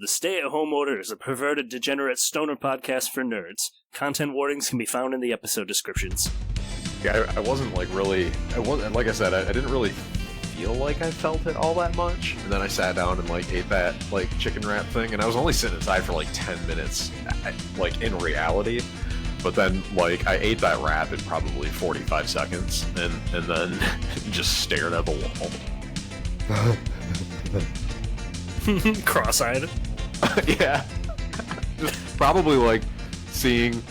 The Stay-at-Home Order is a perverted, degenerate stoner podcast for nerds. Content warnings can be found in the episode descriptions. Yeah, I wasn't like I said, I didn't really feel like I felt it all that much. And then I sat down and like ate that like chicken wrap thing, and I was only sitting inside for like 10 minutes, like in reality. But then like I ate that wrap in probably 45 seconds, and then just stared at the wall. Cross-eyed. Yeah. Just probably like seeing,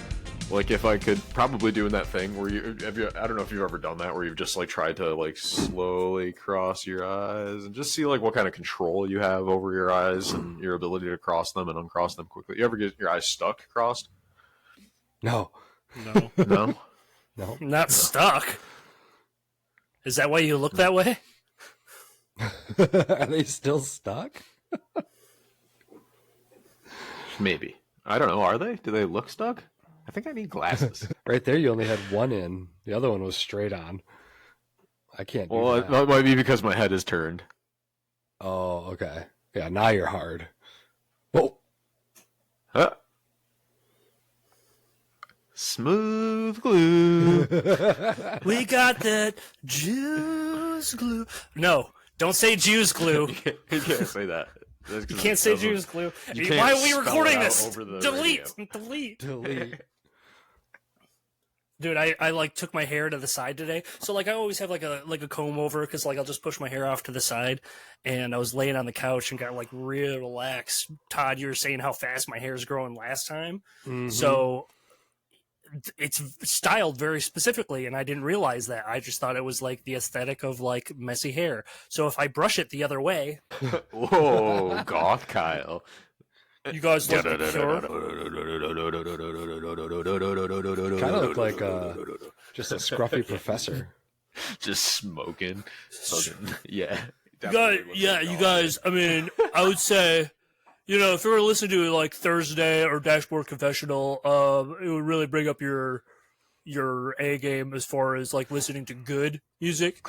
like if I could, probably doing that thing where I don't know if you've ever done that, where you've just like tried to like slowly cross your eyes and just see like what kind of control you have over your eyes and your ability to cross them and uncross them quickly. You ever get your eyes stuck crossed? No. No? No. Not stuck. Is that why you look that way? Are they still stuck? Maybe. I don't know. Are they? Do they look stuck? I think I need glasses. Right there, you only had one in. The other one was straight on. I can't do that. Well, it might be because my head is turned. Oh, okay. Yeah, now you're hard. Whoa. Huh? Smooth glue. We got that juice glue. No, don't say juice glue. You can't say that. You can't say juice glue. Why are we recording this? Delete. Dude, I like took my hair to the side today. So like I always have like a comb over, because like I'll just push my hair off to the side. And I was laying on the couch and got like real relaxed. Todd, you were saying how fast my hair is growing last time. Mm-hmm. So it's styled very specifically, and I didn't realize that. I just thought it was like the aesthetic of like messy hair. So if I brush it the other way, whoa, goth Kyle. You guys look Cure? Kind of look like just a scruffy professor. Just smoking. Yeah. You guys, I mean, I would say, you know, if you were to listen to like Thursday or Dashboard Confessional, it would really bring up your A game as far as like listening to good music.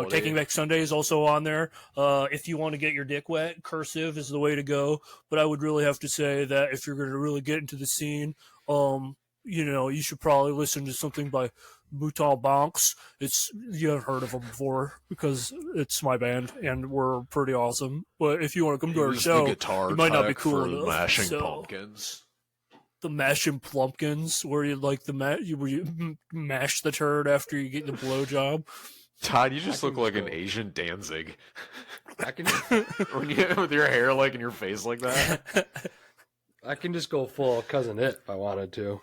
Taking Back Sunday is also on there. If you want to get your dick wet, Cursive is the way to go. But I would really have to say that if you're going to really get into the scene, you know, you should probably listen to something by Bouton Banks. You haven't heard of them before, because it's my band and we're pretty awesome. But if you want to come to our show, you might not be cool enough. Mashing Pumpkins. The Mashing Plumpkins, where you like where you mash the turd after you get the blowjob. Todd, you just look like an Asian Danzig. With your hair like in your face like that. I can just go full Cousin It if I wanted to.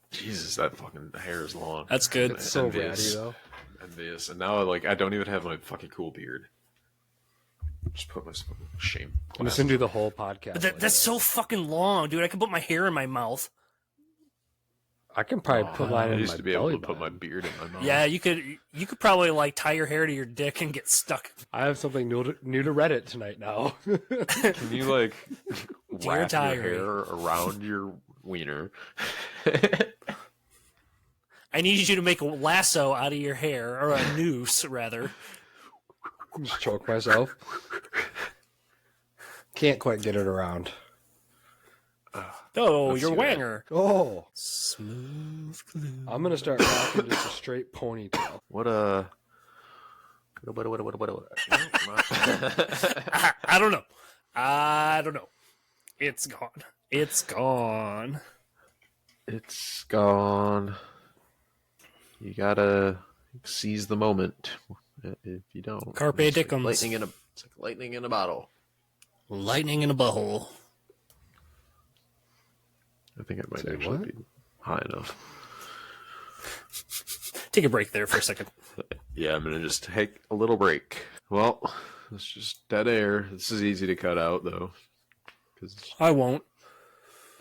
Jesus, that fucking hair is long. That's good. It's so ratty, though. Envious. And now, like, I don't even have my fucking cool beard. Just put my shame. I'm just gonna do the whole podcast. But that's so fucking long, dude. I can put my hair in my mouth. I can probably put mine in my I used to be able to put my beard in my mouth. Yeah, you could probably like tie your hair to your dick and get stuck. I have something new to Reddit tonight now. Can you like wrap your hair around your wiener? I need you to make a lasso out of your hair, or a noose rather. Just choke myself. Can't quite get it around. Oh, your wanger. Oh. Smooth glue. I'm gonna start rocking just a straight ponytail. I don't know. It's gone. You gotta seize the moment. If you don't, Carpe dicums. It's like lightning in a bottle. Lightning in a butthole. I think it might actually be high enough. Take a break there for a second. Yeah, I'm gonna just take a little break. Well, it's just dead air. This is easy to cut out, though. I won't.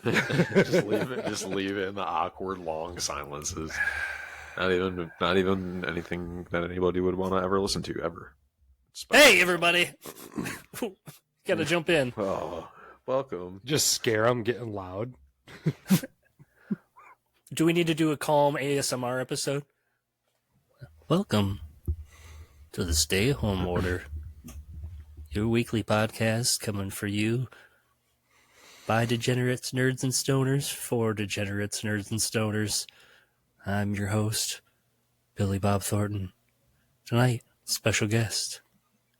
Just leave it in the awkward long silences. Not even anything that anybody would want to ever listen to ever. Hey, everybody! Gotta jump in. Oh, welcome. Just scare them getting loud. Do we need to do a calm ASMR episode? Welcome to the Stay Home Order. Your weekly podcast coming for you By degenerates, nerds, and stoners, for degenerates, nerds, and stoners. I'm your host, Billy Bob Thornton. Tonight, special guest,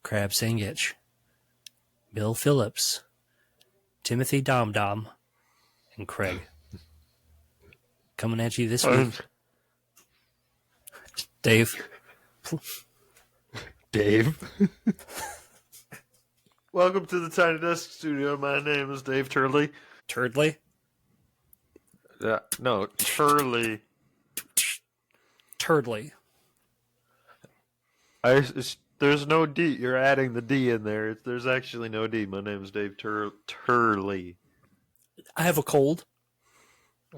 Crab Sangich, Bill Phillips, Timothy Dom, and Craig. Coming at you this week. Dave. Welcome to the Tiny Desk Studio. My name is Dave Turley. Turdley? No, Turley. Turdley. There's no D. You're adding the D in there. There's actually no D. My name is Dave Turley. I have a cold.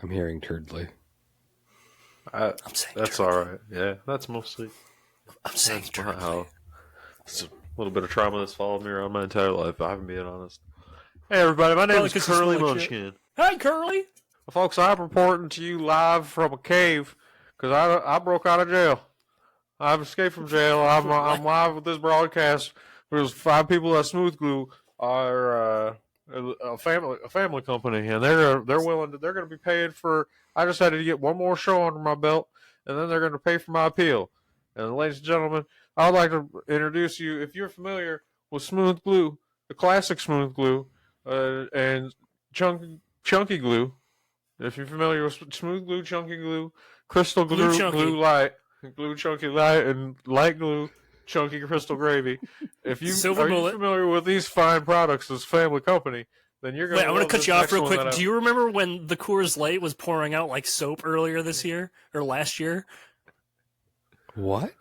I'm hearing Turdley. I'm saying that's Turdley. all right. Yeah, that's mostly. I'm saying That's Turdley. how. It's a little bit of trauma that's followed me around my entire life. If I'm being honest. Hey everybody, my name Probably is 'cause you Curly smell like Munchkin. Hi, Curly. Well, folks, I'm reporting to you live from a cave because I broke out of jail. I've escaped from jail. I'm live with this broadcast. There's 5 people at Smooth Glue are a family company, and they're willing to, they're going to be paid for. I just had to get one more show under my belt, and then they're going to pay for my appeal. And ladies and gentlemen, I'd like to introduce you, if you're familiar with Smooth Glue, the classic Smooth Glue, and Chunky Glue. If you're familiar with Smooth Glue, Chunky Glue, Crystal Glue, Glue Light, Glue Chunky Light, and Light Glue, Chunky Crystal Gravy. If you Silver are you Bullet. familiar with these fine products as family company, then you're going Wait, to I'm going to cut you off real quick. Do you remember when the Coors Light was pouring out like soap earlier this year or last year? What?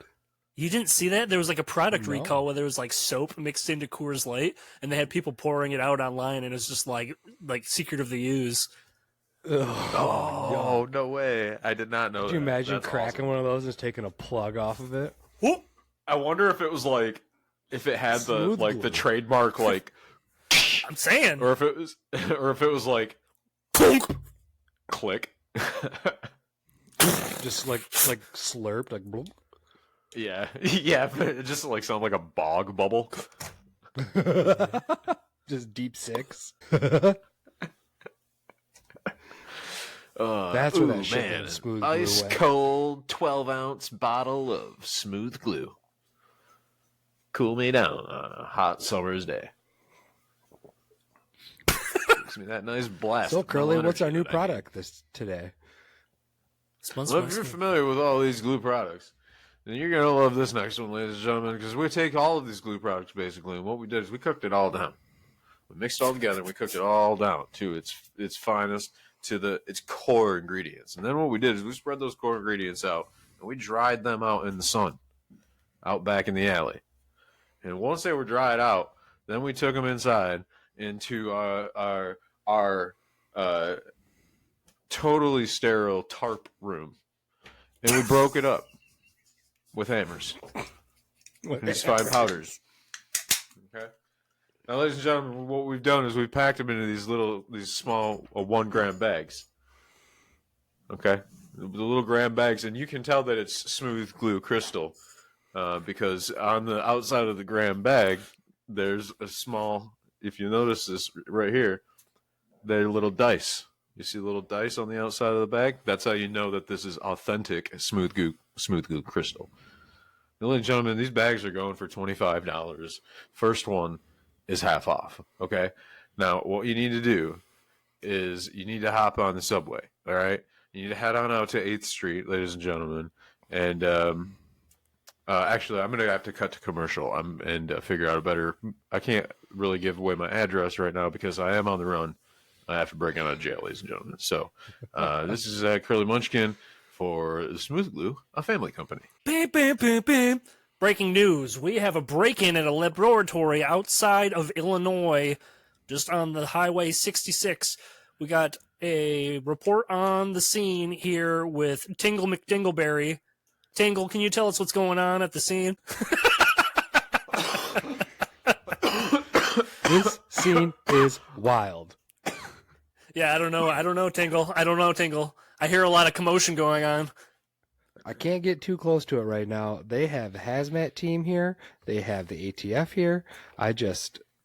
You didn't see that? There was like a product No. recall where there was like soap mixed into Coors Light, and they had people pouring it out online, and it was just like secret of the use. Oh, no way. I did not know Could that. you imagine That's cracking awesome. one of those and just taking a plug off of it? Whoop. I wonder if it was like, if it had Smooth the glue. trademark like, I'm saying. or if it was like, click. Just like slurped, like bloop. Yeah, yeah, but it just like sounded like a bog bubble. Just deep six. That's where that shipment of Smooth Glue ice went. cold 12-ounce bottle of Smooth Glue. Cool me down on a hot summer's day. Gives me that nice blast. So of Curly, mental what's our energy new that I need. product today? Smells Well, if nice. you're familiar with all these glue products, then you're going to love this next one, ladies and gentlemen, because we take all of these glue products, basically, and what we did is we cooked it all down. We mixed it all together, and we cooked it all down to its finest, to its core ingredients. And then what we did is we spread those core ingredients out, and we dried them out in the sun, out back in the alley. And once they were dried out, then we took them inside into our totally sterile tarp room, and we broke it up with hammers and these fine powders. Okay. Now, ladies and gentlemen, what we've done is we've packed them into these small 1 gram bags. Okay, the little gram bags, and you can tell that it's Smooth Glue Crystal because on the outside of the gram bag, there's a small. If you notice this right here, they're little dice. You see little dice on the outside of the bag? That's how you know that this is authentic Smooth Glue Crystal. Now, ladies and gentlemen, these bags are going for $25. First one is half off, okay? Now, what you need to do is you need to hop on the subway, all right? You need to head on out to 8th Street, ladies and gentlemen, and actually, I'm going to have to cut to commercial and figure out a better... I can't really give away my address right now because I am on the run. I have to break out of jail, ladies and gentlemen. So, this is Curly Munchkin for the Smooth Glue, a family company. Bam, bam, bam, bam. Breaking news. We have a break-in at a laboratory outside of Illinois, just on the Highway 66. We got a report on the scene here with Tingle McDingleberry. Tingle, can you tell us what's going on at the scene? This scene is wild. Yeah, I don't know, Tingle. I hear a lot of commotion going on. I can't get too close to it right now. They have the hazmat team here. They have the ATF here.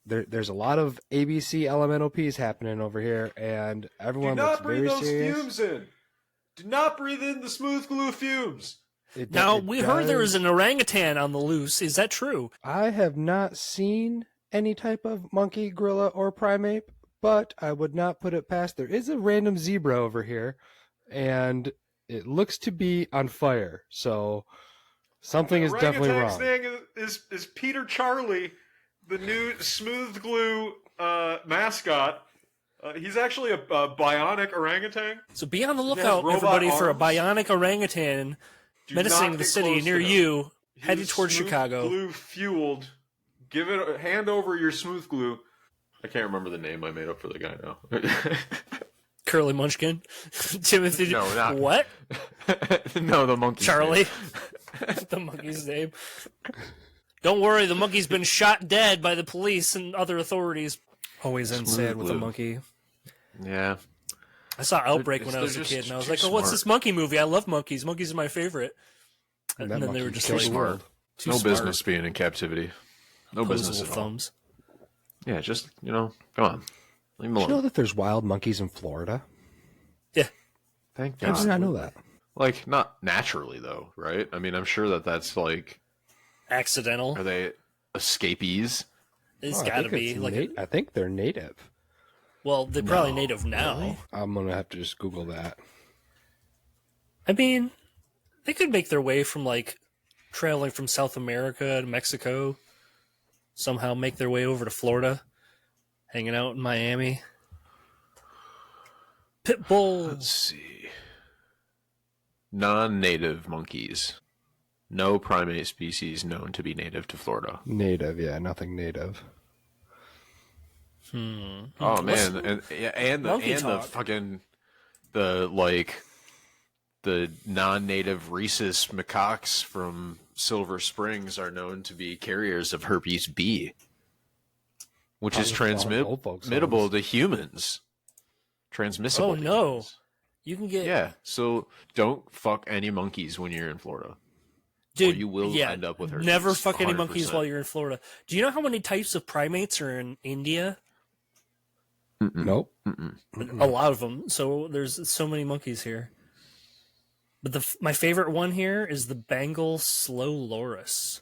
there's a lot of ABC elemental P's happening over here, and everyone looks very serious. in. Do not breathe in the smooth glue fumes. We heard there was an orangutan on the loose. Is that true? I have not seen any type of monkey, gorilla, or primate, but I would not put it past. There is a random zebra over here, and it looks to be on fire. So something is definitely wrong. Thing is Peter Charlie, the new smooth glue mascot. He's actually a bionic orangutan. So be on the lookout, everybody, for a bionic orangutan menacing the city near you, headed towards Chicago. Glue fueled. Hand over your smooth glue. I can't remember the name I made up for the guy now. Curly Munchkin. Timothy. No, not what? No, the monkey. Charlie. The monkey's name. Don't worry, the monkey's been shot dead by the police and other authorities. Always ends sad with a monkey. Yeah. I saw Outbreak when I was a kid, and I was like, oh, what's this monkey movie? I love monkeys. Monkeys are my favorite. And then they were just like, smart. No business being in captivity. No business at all. Thumbs. Yeah, just, come on. Leave them alone. Did you know that there's wild monkeys in Florida? Yeah. Thank How God. did I not know that? Like, not naturally, though, right? I mean, I'm sure that's like... Accidental. Are they escapees? It's got to be. I think they're native. Well, they're probably native now. Really? I'm going to have to just Google that. I mean, they could make their way from, traveling from South America to Mexico. Somehow make their way over to Florida. Hanging out in Miami. Pit bull. Let's see. Non-native monkeys. No primate species known to be native to Florida. Native, yeah, nothing native. Oh man, and the fucking the non-native rhesus macaques from Silver Springs are known to be carriers of herpes B, which is transmittable to humans. Transmissible. Oh no, you can get. Yeah, so don't fuck any monkeys when you're in Florida. Dude, you will end up with herpes. Never fuck any monkeys 100%. while you're in Florida. Do you know how many types of primates are in India? Nope. A lot of them. So there's so many monkeys here. But my favorite one here is the Bengal slow loris.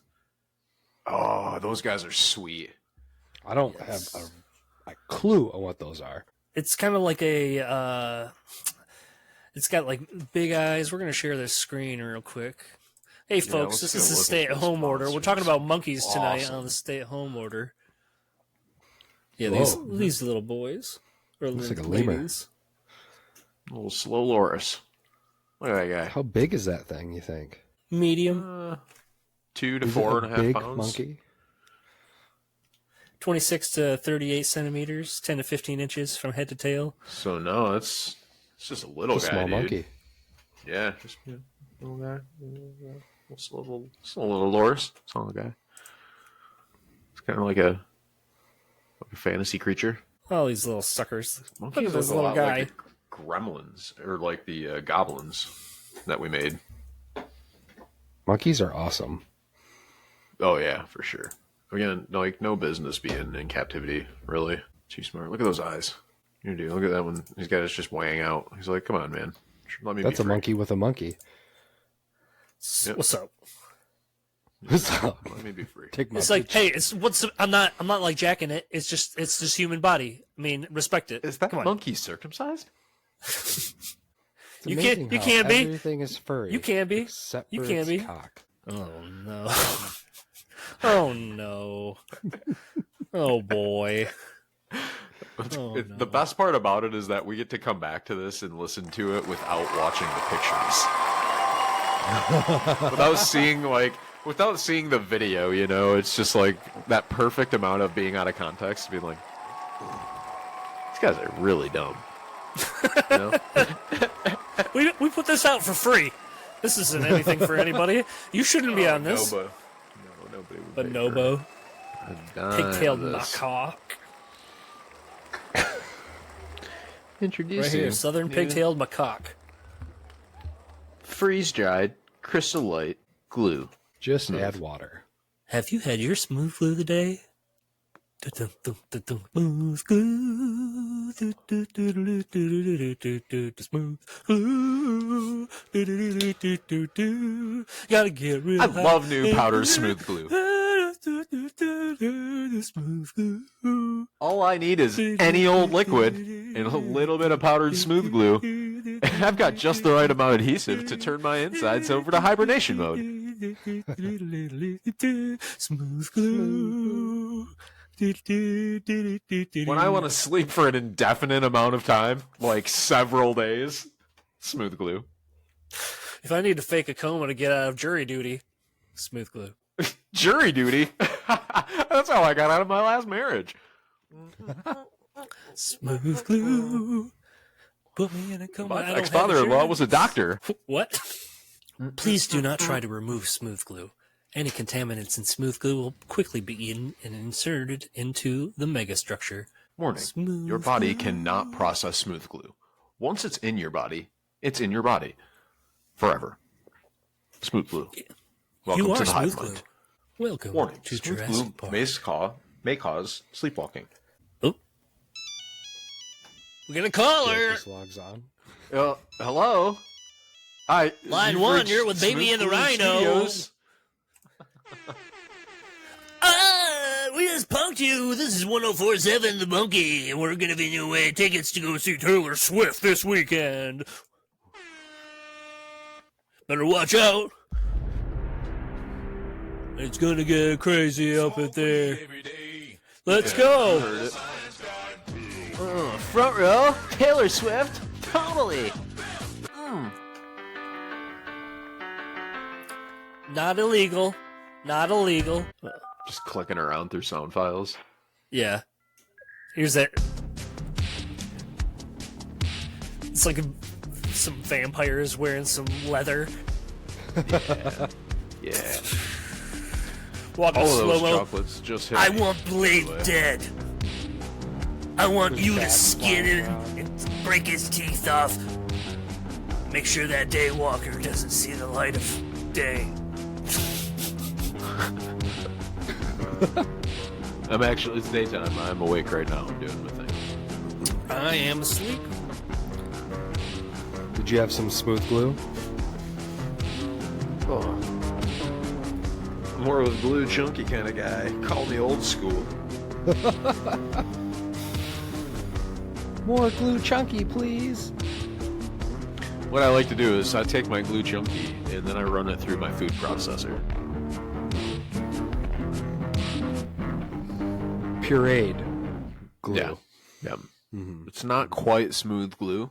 Oh, those guys are sweet. I don't have a clue on what those are. It's kind of like a. It's got big eyes. We're gonna share this screen real quick. Hey folks, this is the stay-at-home order. We're talking about monkeys tonight on the stay-at-home order. Yeah, these little boys. Or looks like a lemur. ladies. Little slow loris. Look at that guy. How big is that thing, you think? Medium. 2 to Is 4.5 big pounds. Monkey? 26 to 38 centimeters, 10 to 15 inches from head to tail. So no, it's just a little guy, Small dude. monkey. Yeah, just a little guy. Just a little loris. Small guy. It's kind of like a fantasy creature. Oh, these little suckers. Look Monkeys at this look a little lot guy. like the gremlins, or like the goblins that we made. Monkeys are awesome. Oh yeah, for sure. Again, no business being in captivity, really. Too smart. Look at those eyes. You do. Look at that one. He's got us just weighing out. He's like, come on, man. Let me That's be a free. monkey with a monkey. Yep. What's up? What's up? Let me be free. Take my It's like, picture. hey, I'm not like jacking it. It's just human body. I mean, respect it. Is that Come on. monkey circumcised? It's You amazing can't how be. Everything is furry. You can be. Except You for can its be. cock. Oh no. Oh no. Oh boy. Oh, no. The best part about it is that we get to come back to this and listen to it without watching the pictures. without seeing the video, it's just like that perfect amount of being out of context, being like, these guys are really dumb. We put this out for free. This isn't anything for anybody. You shouldn't be on this. Nobody would But pay Nobo, for a dime pigtailed of this. macaque. Introducing Right here, southern pigtailed macaque. freeze-dried crystal light glue. Just add water. Have you had your smooth glue today? Smooth glue. Smooth glue. Gotta get rid I of love new powder smooth glue. Smooth glue. All I need is any old liquid and a little bit of powdered smooth glue, and I've got just the right amount of adhesive to turn my insides over to hibernation mode. Smooth glue. When I want to sleep for an indefinite amount of time, like several days, smooth glue. If I need to fake a coma to get out of jury duty, smooth glue. Jury duty? That's how I got out of my last marriage. Smooth glue. Put me in a coma. My ex-father-in-law was a doctor. What? Please do not try to remove smooth glue. Any contaminants in smooth glue will quickly be eaten and inserted into the megastructure. Warning, Smooth your body glue. cannot process smooth glue. Once it's in your body, it's in your body. Forever. Smooth glue. Welcome You to are the hive smooth glue. mind. Welcome Warning, to smooth Jurassic glue Park. may cause sleepwalking. Oh. We're gonna call her. Just logs on. Hello? Hi. Line you've one, reached you're with Baby Smooth and the Glue Rhino. Studios. We just punked you. This is 1047 The Monkey, and we're gonna be giving away tickets to go see Taylor Swift this weekend. Better watch out. It's gonna get crazy up in there. Let's go. Heard it. Front row, Taylor Swift. Totally. Not illegal. Not illegal. Just clicking around through sound files. Yeah. Here's that. It's like some vampires wearing some leather. Yeah. Walking All of those slow-mo. chocolates just hit I me. want Blade dead. I want you to bats skin flying him around. and break his teeth off. Make sure that Daywalker doesn't see the light of day. It's daytime. I'm awake right now. I'm doing my thing. I am asleep. Did you have some smooth glue? Oh. More of a glue chunky kind of guy. Call me old school. More glue chunky, please. What I like to do is I take my glue chunky and then I run it through my food processor. Pureed glue. Yeah. Yeah. It's not quite smooth glue.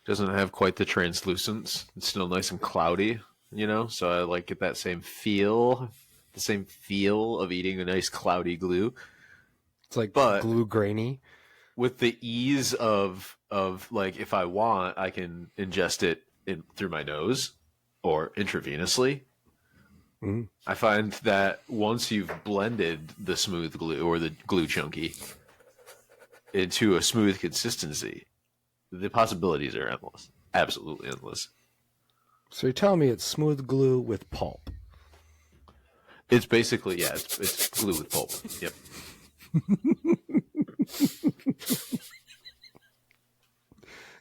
Doesn't have quite the translucence. It's still nice and cloudy, you know? So I like get that same feel, the same feel of eating a nice cloudy glue. It's like But- glue grainy. With the ease of like if I want, I can ingest it through my nose or intravenously. Mm. I find that once you've blended the smooth glue or the glue chunky into a smooth consistency, the possibilities are endless. Absolutely endless. So you're telling me it's smooth glue with pulp? It's basically, yeah, it's glue with pulp. Yep.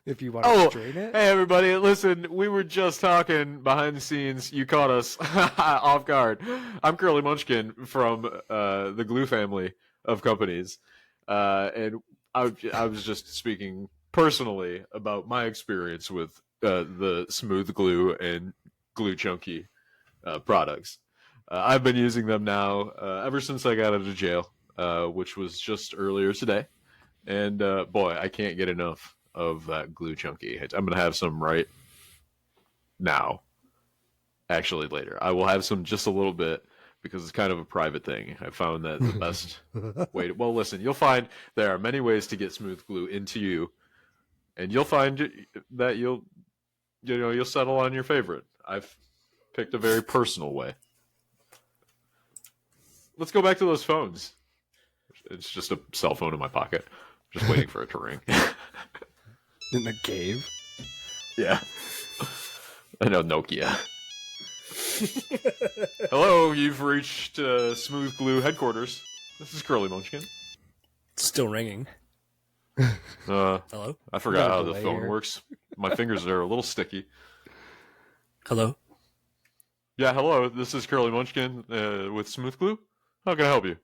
If you want to Oh, strain it? hey everybody, listen, we were just talking behind the scenes. You caught us off guard. I'm Curly Munchkin from the Glue family of companies. And I was just speaking personally about my experience with the Smooth Glue and Glue Chunky products. I've been using them now ever since I got out of jail, which was just earlier today. And boy, I can't get enough of that Glue Chunky. I'm going to have some right now. Actually, later. I will have some just a little bit because it's kind of a private thing. I found that the best way to... Well, listen, you'll find there are many ways to get smooth glue into you, and you'll find that you'll settle on your favorite. I've picked a very personal way. Let's go back to those phones. It's just a cell phone in my pocket. Just waiting for it to ring. In the cave? Yeah. I know, Nokia. Hello, you've reached Smooth Glue headquarters. This is Curly Munchkin. It's still ringing. Hello? I forgot how the delay phone here. works. My fingers are a little sticky. Hello? Yeah, hello. This is Curly Munchkin with Smooth Glue. How can I help you?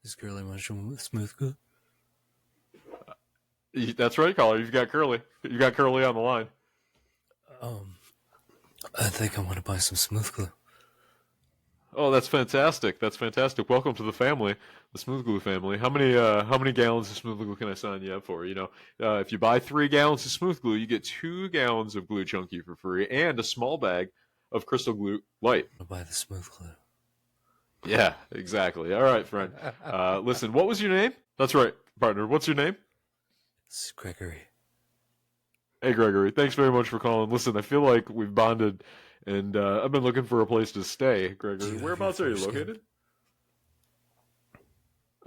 This Curly Mushroom with smooth glue. That's right, caller. You've got Curly. You got Curly on the line. I think I want to buy some smooth glue. Oh, that's fantastic. That's fantastic. Welcome to the family, the Smooth Glue family. How many gallons of Smooth Glue can I sign you up for? You know, if you buy 3 gallons of Smooth Glue, you get 2 gallons of Glue Chunky for free and a small bag of Crystal Glue Light. I'll buy the smooth glue. Yeah, exactly. All right, friend. Listen, what was your name? That's right, partner. What's your name? It's Gregory. Hey, Gregory. Thanks very much for calling. Listen, I feel like we've bonded, and I've been looking for a place to stay. Gregory, have whereabouts your are you foreskin? located?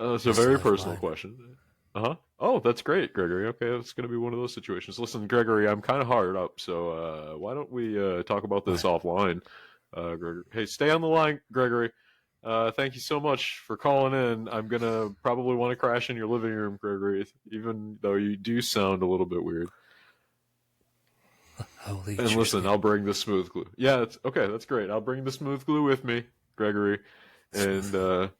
It's a Yes, very I have personal mine. question. Oh, that's great, Gregory. Okay, it's going to be one of those situations. Listen, Gregory, I'm kind of hard up, so why don't we talk about this offline? Gregory. Hey, stay on the line, Gregory. Thank you so much for calling in. I'm going to probably want to crash in your living room, Gregory, even though you do sound a little bit weird. Holy And listen, I'll bring the smooth glue. Yeah, it's okay. That's great. I'll bring the smooth glue with me, Gregory, and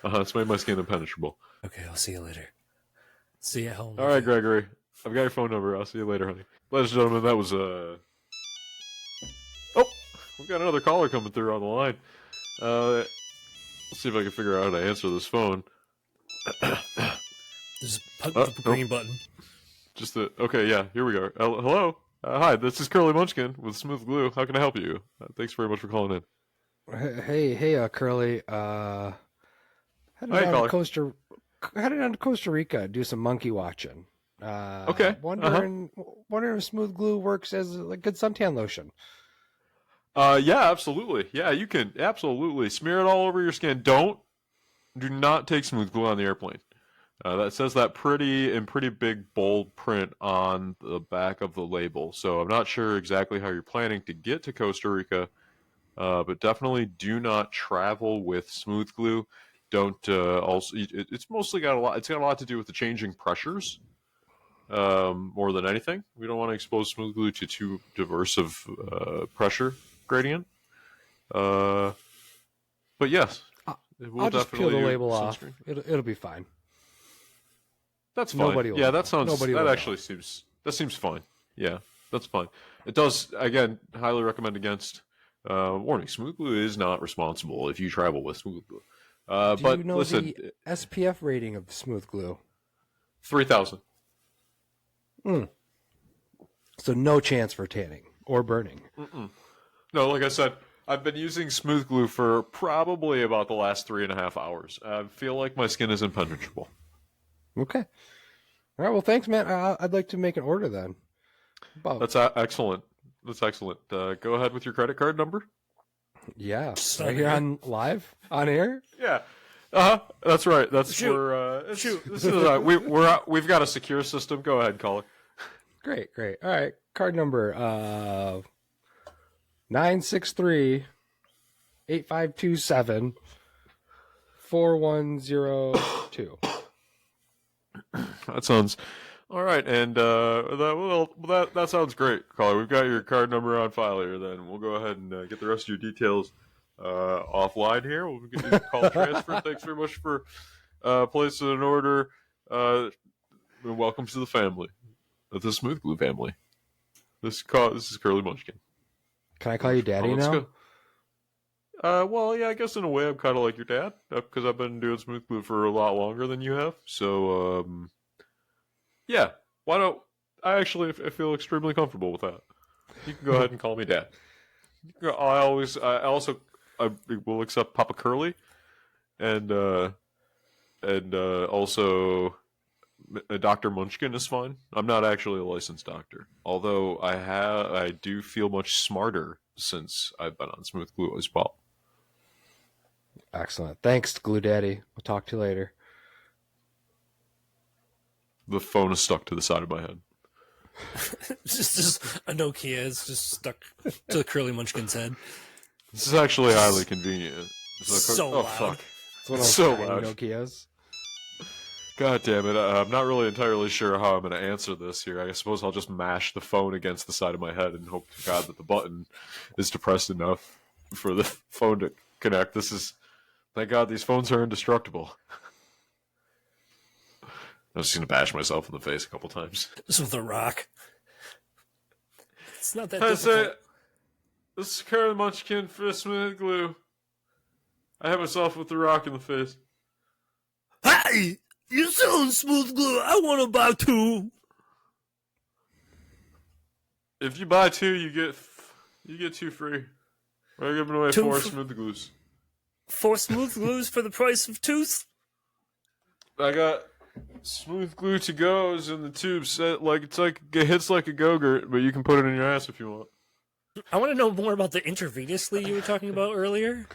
it's made my skin impenetrable. Okay, I'll see you later. See you at home. All right, Gregory. I've got your phone number. I'll see you later, honey. Ladies and gentlemen, that was Oh, we've got another caller coming through on the line. Let's see if I can figure out how to answer this phone. Just put the green button. Okay, yeah. Here we go. Hello. Hi, this is Curly Munchkin with Smooth Glue. How can I help you? Thanks very much for calling in. Hey, Curly. Headed Hi, down caller. to Costa Rica, do some monkey watching. Okay. Wondering if smooth glue works as a good suntan lotion. Yeah, absolutely. Yeah, you can absolutely smear it all over your skin. Do not take smooth glue on the airplane. That says that pretty big bold print on the back of the label. So I'm not sure exactly how you're planning to get to Costa Rica, but definitely do not travel with smooth glue. Don't also. It's mostly got a lot. It's got a lot to do with the changing pressures. More than anything, we don't want to expose smooth glue to too diverse of pressure gradient. But yes, it will I'll just peel the definitely label off. sunscreen. It'll be fine. That's fine. Nobody will Yeah, know. that sounds. Nobody That will actually seems fine. Yeah, that's fine. It does. Again, highly recommend against. Warning: smooth glue is not responsible if you travel with smooth glue. Do But you know listen, the SPF rating of smooth glue? 3,000. So no chance for tanning or burning. No, like I said, I've been using smooth glue for probably about the last 3.5 hours. I feel like my skin is impenetrable. Okay. All right. Well, thanks, man. I'd like to make an order then. That's excellent. That's excellent. Go ahead with your credit card number. Yeah. Just Right on here air? on live on air. Yeah. That's right. That's Shoot. where. Shoot. This is we've got a secure system. Go ahead, caller. Great. All right. Card number 963 8527 4102. That sounds all right, and that sounds great, caller. We've got your card number on file here. Then we'll go ahead and get the rest of your details offline here. We'll get you call transfer. Thanks very much for placing an order. Welcome to the family, the Smooth Glue family. This is Curly Munchkin. Can I call you Daddy Let's now? go. Well, yeah, I guess in a way I'm kind of like your dad because I've been doing smooth glue for a lot longer than you have. So, yeah, why don't I feel extremely comfortable with that. You can go ahead and call me dad. I will accept Papa Curly, and also Dr. Munchkin is fine. I'm not actually a licensed doctor, although I do feel much smarter since I've been on smooth glue as well. Excellent. Thanks, Glue Daddy. We'll talk to you later. The phone is stuck to the side of my head. just a Nokia is just stuck to Curly Munchkin's head. This is actually highly convenient. So oh loud. fuck! It's one of those So tiny loud. Nokias. God damn it. I'm not really entirely sure how I'm going to answer this here. I suppose I'll just mash the phone against the side of my head and hope to God that the button is depressed enough for the phone to connect. Thank God these phones are indestructible. I'm just going to bash myself in the face a couple times. This with a rock. It's not that That's difficult. it. This is Curly Munchkin for Smooth Glue. I hit myself with the rock in the face. Hey! You're selling smooth glue. I want to buy 2. If you buy 2, you get 2 free. We're giving away 2 4 fr- smooth glues. 4 smooth glues for the price of 2. I got smooth glue to goes in the tube set it hits like a Go-Gurt, but you can put it in your ass if you want. I want to know more about the intravenously you were talking about earlier.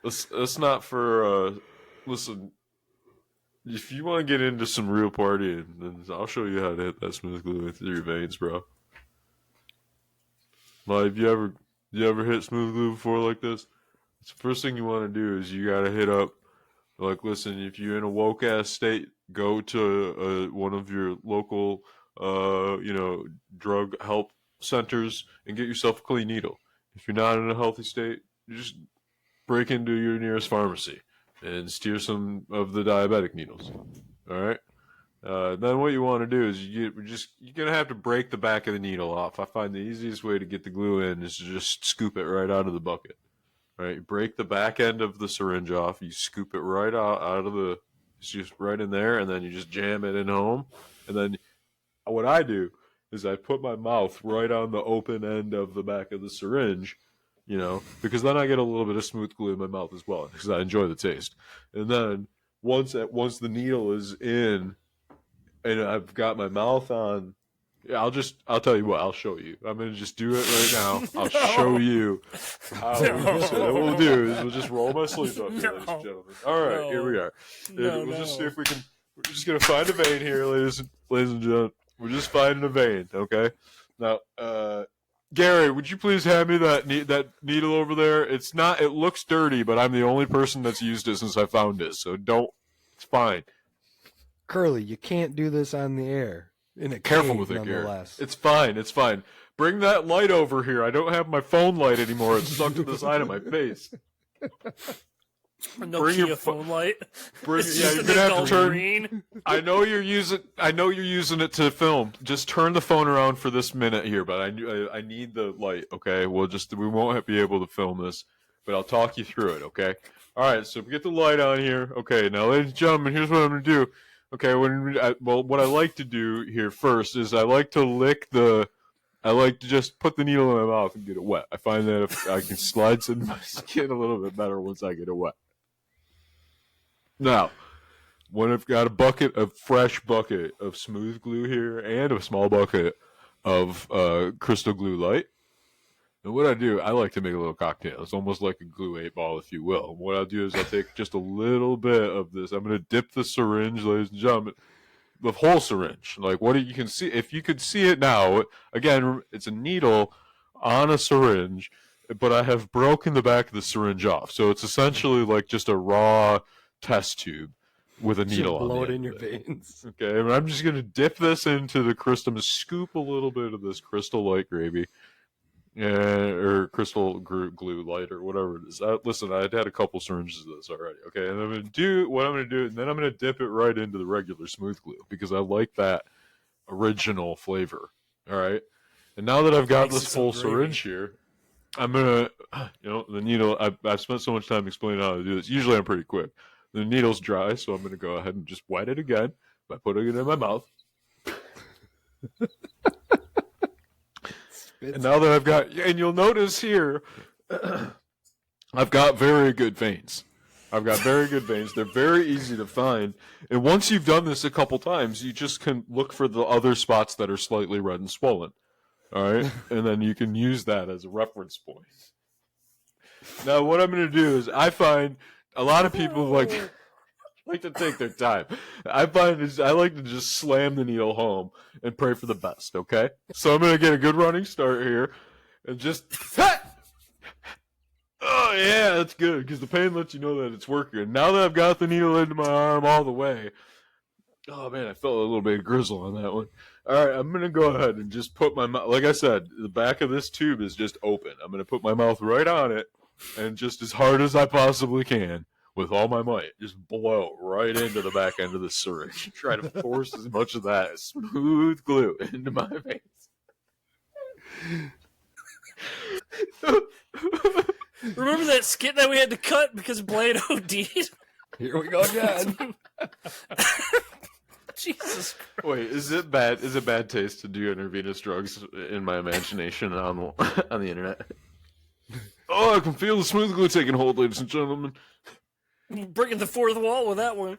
That's not for listen. If you want to get into some real partying, then I'll show you how to hit that smooth glue through your veins, bro. Like, you ever hit smooth glue before like this? It's the first thing you want to do is you gotta hit up. Like, listen, if you're in a woke ass state, go to one of your local, drug help centers and get yourself a clean needle. If you're not in a healthy state, you just break into your nearest pharmacy and steer some of the diabetic needles. All right. Then what you want to do is you're gonna have to break the back of the needle off. I find the easiest way to get the glue in is to just scoop it right out of the bucket. Right, you break the back end of the syringe off. You scoop it right out of the, it's just right in there, and then you just jam it in home. And then what I do is I put my mouth right on the open end of the back of the syringe, because then I get a little bit of smooth glue in my mouth as well, because I enjoy the taste. And then once the needle is in, and I've got my mouth on, I'll tell you what, I'll show you. I'm going to just do it right now. I'll show you how. So what we'll do is we'll just roll my sleeves up here, ladies and gentlemen. All right, here we are. We'll just see if we can, we're just going to find a vein here, ladies and gentlemen. We're just finding a vein, okay? Now, Gary, would you please hand me that needle over there? It looks dirty, but I'm the only person that's used it since I found it, so it's fine. Curly, you can't do this on the air. Careful with it, Gary. It's fine. Bring that light over here. I don't have my phone light anymore. It's stuck to the side of my face. Bring your phone light. You're gonna have to turn. Green. I know you're using it to film. Just turn the phone around for this minute here, but I need the light. Okay, we won't be able to film this, but I'll talk you through it. Okay. All right. So we get the light on here. Okay. Now, ladies and gentlemen, here's what I'm gonna do. Okay, what I like to do here first is I like to just put the needle in my mouth and get it wet. I find that if I can slide into my skin a little bit better once I get it wet. Now, when I've got a fresh bucket of smooth glue here and a small bucket of crystal glue light, and what I do, I like to make a little cocktail. It's almost like a glue 8-ball, if you will. And what I'll do is I'll take just a little bit of this. I'm going to dip the syringe, ladies and gentlemen, the whole syringe. Like, you can see, if you could see it now, again, it's a needle on a syringe, but I have broken the back of the syringe off. So it's essentially like just a raw test tube with a needle on it. Blow it in your veins. Okay, and I'm just going to dip this into the crystal, I'm going to scoop a little bit of this crystal light gravy. Or crystal glue light or whatever it is. Listen, I'd had a couple syringes of this already. Okay, and I'm going to do what I'm going to do, and then I'm going to dip it right into the regular smooth glue because I like that original flavor. All right, and now that I've got this full syringe here, I'm going to, the needle, I've spent so much time explaining how to do this. Usually I'm pretty quick. The needle's dry, so I'm going to go ahead and just wet it again by putting it in my mouth. And now that I've got, and you'll notice here, I've got very good veins. They're very easy to find. And once you've done this a couple times, you just can look for the other spots that are slightly red and swollen. All right? And then you can use that as a reference point. Now, what I'm going to do is I find a lot of people like to take their time. I like to just slam the needle home and pray for the best, okay? So I'm going to get a good running start here and just yeah, that's good, because the pain lets you know that it's working. Now that I've got the needle into my arm all the way, oh man, I felt a little bit of grizzle on that one. All right, I'm going to go ahead and just put my mouth, like I said, the back of this tube is just open. I'm going to put my mouth right on it, and just as hard as I possibly can, with all my might, just blow right into the back end of the syringe. Try to force as much of that smooth glue into my veins. Remember that skit that we had to cut because Blade OD'd? Here we go again. Jesus Christ. Wait, is it bad taste to do intravenous drugs in my imagination on the internet? Oh, I can feel the smooth glue taking hold, ladies and gentlemen. Breaking the fourth wall with that one.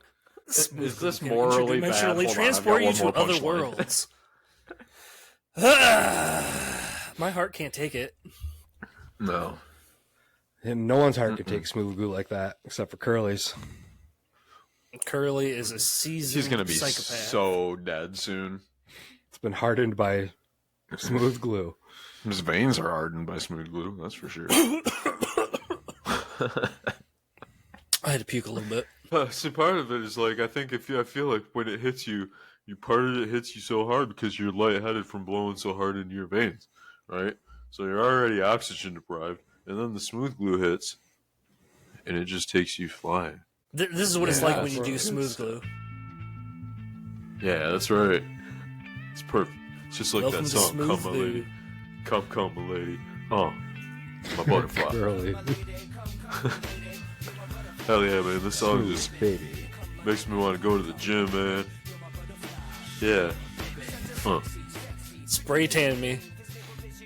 Is this morally bad? Interdimensionally Hold on, transport I've you got to one more other punchline. worlds. My heart can't take it. No. And no one's heart could take smooth glue like that, except for Curly's. Curly is a seasoned He's going to be psychopath. so dead soon. It's been hardened by smooth glue. His veins are hardened by smooth glue, that's for sure. I had to puke a little bit. See, part of it is like, I feel like when it hits you, part of it hits you so hard because you're lightheaded from blowing so hard into your veins, right? So you're already oxygen deprived, and then the smooth glue hits, and it just takes you flying. This is what it's like when you that's do right. smooth glue. Yeah, that's right. It's perfect. It's just like Welcome that to song, Smooth "Come, my Glue. lady, come, my lady." Oh, my butterfly. Curly. Hell yeah, man! This song just Baby. makes me want to go to the gym, man. Yeah. Huh. Spray tan me.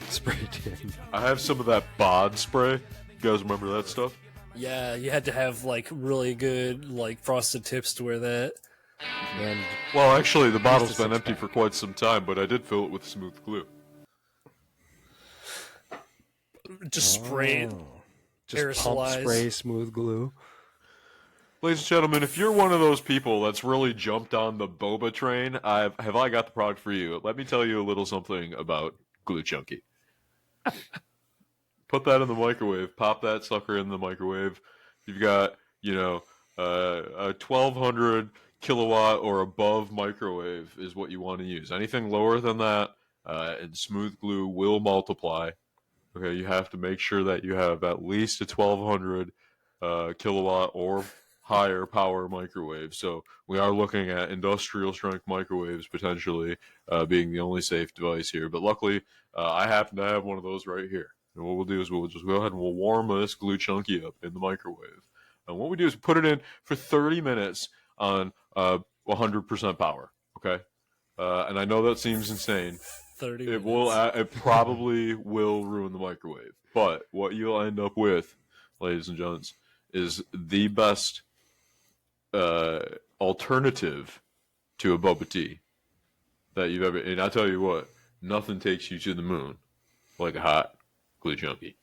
Spray tan. I have some of that bod spray. You guys remember that stuff? Yeah, you had to have like really good like frosted tips to wear that. And Well, actually, the bottle's been empty for quite some time, but I did fill it with smooth glue. Just spray it. just pump Aerosolize. spray smooth glue. Ladies and gentlemen, if you're one of those people that's really jumped on the boba train, have I got the product for you. Let me tell you a little something about Glue Chunky. Put that in the microwave. Pop that sucker in the microwave. You've got, a 1200 kilowatt or above microwave is what you want to use. Anything lower than that, and smooth glue will multiply. Okay, you have to make sure that you have at least a 1200 kilowatt or higher power microwave. So we are looking at industrial strength microwaves potentially being the only safe device here. But luckily, I happen to have one of those right here. And what we'll do is we'll just go ahead and we'll warm this Glue Chunky up in the microwave. And what we do is put it in for 30 minutes on 100% power. Okay, and I know that seems insane. 30 It minutes. will. It probably will ruin the microwave. But what you'll end up with, ladies and gents, is the best alternative to a boba tea that you've ever. And I tell you what, nothing takes you to the moon like a hot Glue Chunky.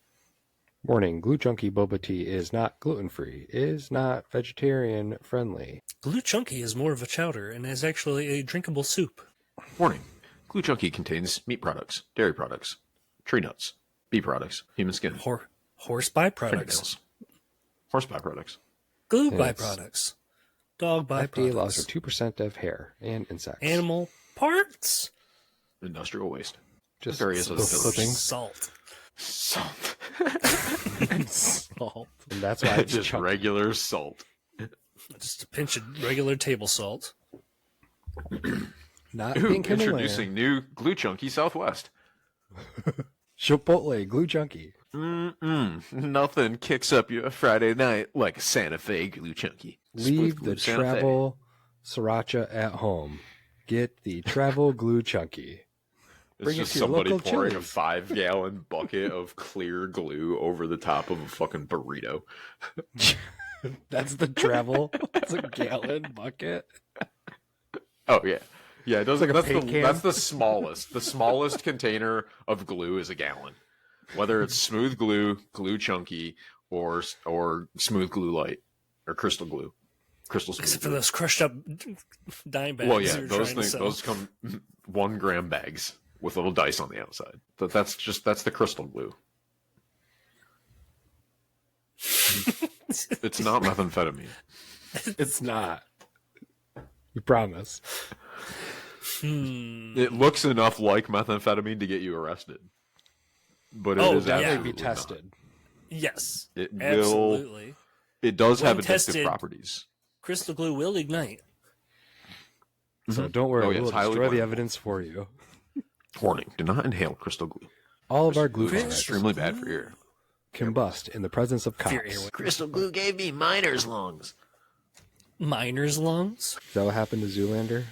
Warning, Glue Chunky Boba Tea is not gluten-free, is not vegetarian-friendly. Glue Chunky is more of a chowder and is actually a drinkable soup. Warning: Glue Chunky contains meat products, dairy products, tree nuts, bee products, human skin, Horse byproducts. fingernails, horse byproducts. Glue Yes. byproducts. Dog FDA allows for byproducts. 2% of hair and insects. Animal parts. Industrial waste. Just various other little clippings. Salt. Salt. Salt. And that's why it's Just chunky. regular salt. Just a pinch of regular table salt. Not Ooh, pink Himalayan. introducing new Glue Chunky Southwest. Chipotle Glue Chunky. Nothing kicks up your Friday night like a Santa Fe Glue Chunky. Leave Smooth glue the Santa Fe. travel sriracha at home. Get the travel Glue Chunky. It's Bring it just to your somebody local pouring a Chili's. 5-gallon bucket of clear glue over the top of a fucking burrito. That's the travel. It's a gallon bucket. Oh yeah, yeah. It doesn't. like a That's the paint can. that's the smallest. The smallest container of glue is a gallon. Whether it's smooth glue, Glue Chunky, or smooth glue light, or crystal glue, crystal smooth. Except for glue. those crushed up dime bags. Well, yeah, you're those trying to things. sell. Those come 1 gram bags with little dice on the outside. That's the crystal glue. It's not methamphetamine. It's not. You promise. It looks enough like methamphetamine to get you arrested. But it is Definitely absolutely be tested. not. Yes, It will. absolutely. It does have When addictive tested- properties. Crystal glue will ignite. So don't worry, Oh, yeah, we'll it's highly destroy the flammable. evidence for you. Warning: do not inhale crystal glue. All of our glue It's products extremely bad for your. combust in the presence of For your cops. Is airway. Crystal glue gave me miner's lungs. Miner's lungs. that what happened to Zoolander?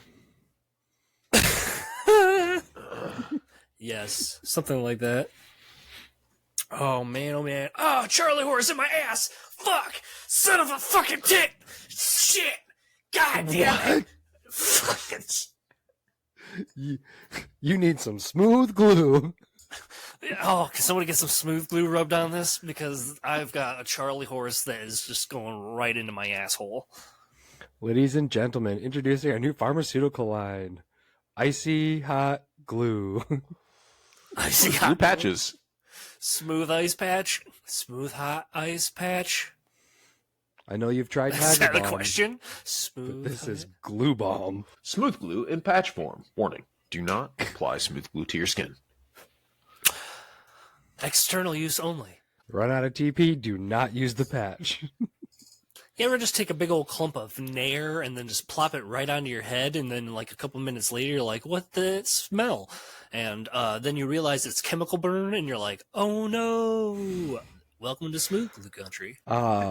Yes, something like that. Oh man, oh man. Oh, Charlie horse in my ass! Fuck! Son of a fucking tit! Shit! God damn it! Fucking... You need some smooth glue. Oh, can somebody get some smooth glue rubbed on this? Because I've got a Charlie horse that is just going right into my asshole. Ladies and gentlemen, introducing our new pharmaceutical line, Icy Hot Glue. I see Glue hot patches. smooth ice patch, smooth hot ice patch. I know you've tried Is that a Hydro Bomb, question? but Smooth. this is Glue Bomb. Smooth glue in patch form. Warning: do not apply smooth glue to your skin. External use only. Run out of TP, do not use the patch. You ever just take a big old clump of Nair and then just plop it right onto your head, and then like a couple minutes later you're like, what the smell? And then you realize it's chemical burn, and you're like, oh no. Welcome to smooth glue country.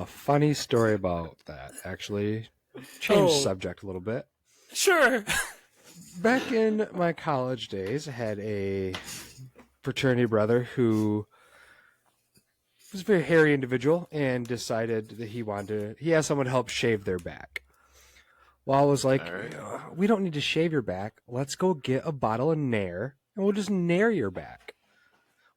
Funny story about that, actually. Change Oh. subject a little bit. Sure. Back in my college days, I had a fraternity brother who was a very hairy individual and decided that he has someone help shave their back. Well, I was like, All right. we don't need to shave your back. Let's go get a bottle of Nair and we'll just Nair your back.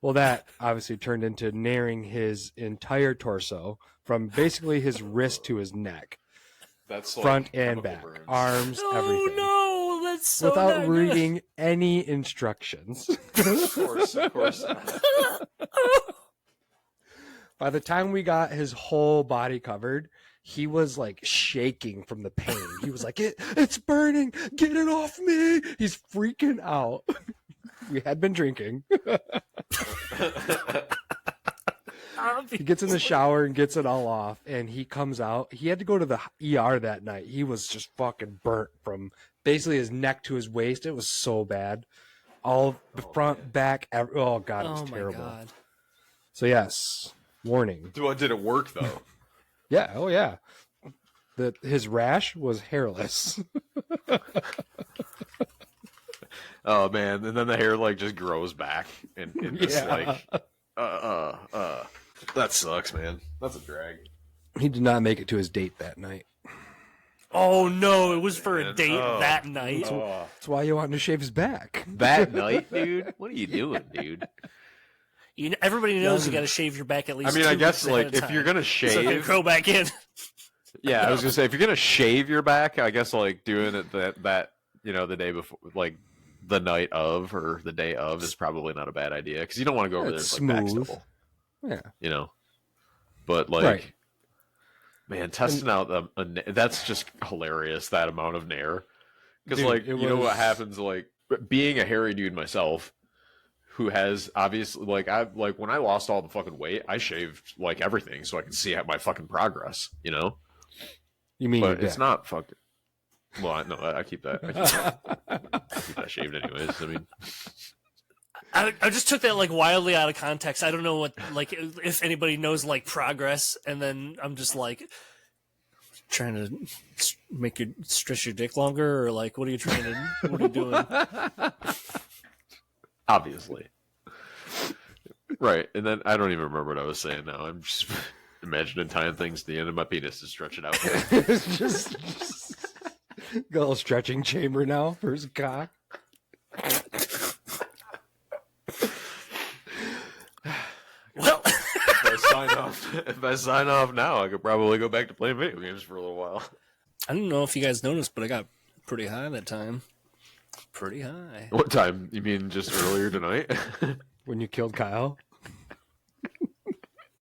Well, that obviously turned into nairing his entire torso from basically his wrist to his neck, That's front and back, arms, everything. Oh no, that's so Without not good. reading any instructions. Of course. By the time we got his whole body covered, he was like shaking from the pain. He was like, it's burning. Get it off me. He's freaking out. We had been drinking. He gets in the shower and gets it all off, and he comes out. He had to go to the ER that night. He was just fucking burnt from basically his neck to his waist. It was so bad. All the front, back, oh god, it was Oh my terrible. god. So yes, warning. Did it work though? Yeah, oh yeah. His rash was hairless. Oh man, and then the hair like just grows back and just Yeah. like that sucks, man. That's a drag. He did not make it to his date that night. Oh no, it was for a Man, date oh. that night. That's why you wanted to shave his back. That night, dude? What are you doing, dude? Everybody knows you got to shave your back at I least. mean, 2 I guess weeks ahead like of if you're time, gonna so it can shave, grow back in. yeah, I was gonna say if you're gonna shave your back, I guess like doing it that the day before, like the night of or the day of, is probably not a bad idea because you don't want to go over there It's with like back smooth. stubble, Yeah. But like, Right. man, testing out that's just hilarious. That amount of Nair, because Dude, like it you know was- what happens, like being a hairy dude myself, who has obviously like when I lost all the fucking weight, I shaved like everything so I can see my fucking progress, You mean But your it's dick. not fucking. Well, I keep that. I keep that shaved anyways. I mean, I just took that like wildly out of context. I don't know what like if anybody knows like progress, and then I'm just like trying to make you stretch your dick longer, or like what are you trying to? What are you doing? obviously, right. And then I don't even remember what I was saying now. I'm just imagining tying things to the end of my penis to stretch it out. It's just got a little stretching chamber now for his cock. Well, If I sign off now, I could probably go back to playing video games for a little while. I don't know if you guys noticed, but I got pretty high that time. Pretty high. What time? You mean just earlier tonight? When you killed Kyle.